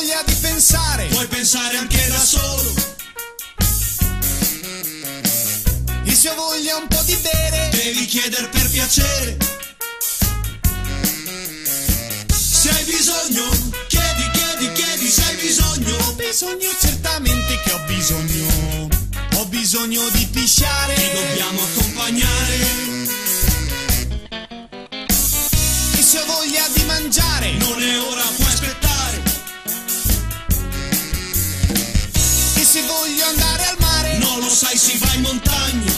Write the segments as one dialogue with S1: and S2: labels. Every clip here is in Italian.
S1: voglia di pensare,
S2: puoi pensare anche da solo.
S1: e se ho voglia un po' di bere,
S2: Devi chiedere per piacere. Se hai bisogno, chiedi, chiedi, chiedi se hai bisogno.
S1: ho bisogno certamente che ho bisogno di pisciare,
S2: Ti dobbiamo accompagnare.
S1: e se ho voglia di mangiare,
S2: Non è ora, puoi aspettare.
S1: e se voglio andare al mare,
S2: Non lo sai, si va in montagna.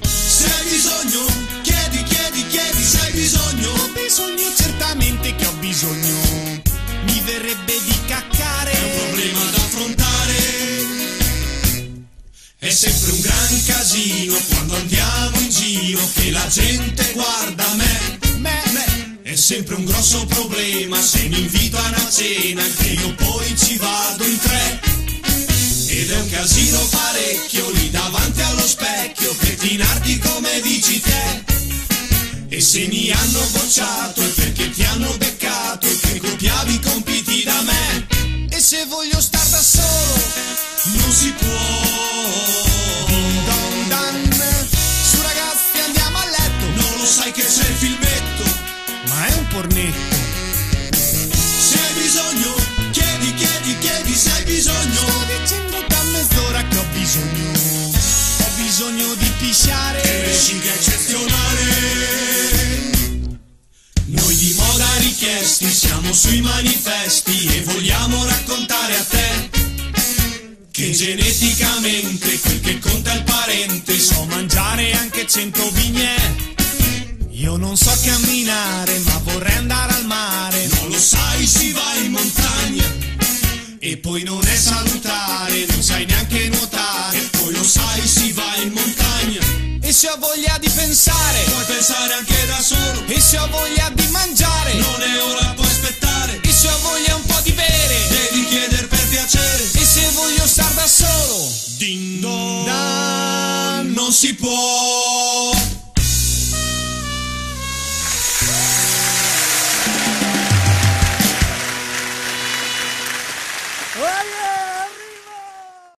S2: Se hai bisogno, chiedi, chiedi, chiedi se hai bisogno.
S1: ho bisogno certamente che mi verrebbe di caccare,
S2: È un problema da affrontare. È sempre un gran casino quando andiamo in giro, che la gente guarda me. È sempre un grosso problema se mi invito a una cena, che io poi ci vado in tre. Ed è un casino parecchio lì davanti allo specchio, pettinarti come dici te. E se mi hanno bocciato è perché ti hanno beccato, che copiavi i compiti da me.
S1: e se voglio star da solo,
S2: Non si può.
S1: don dan, su ragazzi andiamo a letto,
S2: Non lo sai che c'è il filmetto.
S1: ma è un pornetto,
S2: Se hai bisogno, chiedi, chiedi, chiedi se hai bisogno.
S1: sto dicendo da mezz'ora che ho bisogno di pisciare,
S2: Rescinga eccezionale. Noi di moda richiesti siamo sui manifesti e vogliamo raccontare a te che geneticamente quel che conta è il parente.
S1: so mangiare anche 100 vigne, io non so camminare ma vorrei andare al mare,
S2: Non lo sai, si va in montagna
S1: e poi non è salutare, non sai neanche nuotare,
S2: poi lo sai, si va in montagna.
S1: e se ho voglia di pensare,
S2: Puoi pensare anche da solo.
S1: e se ho voglia di mangiare,
S2: Non è ora, puoi aspettare.
S1: e se ho voglia un po' di bere,
S2: Devi chiedere per piacere.
S1: e se voglio star da solo,
S2: Ding
S1: dan,
S2: non si può.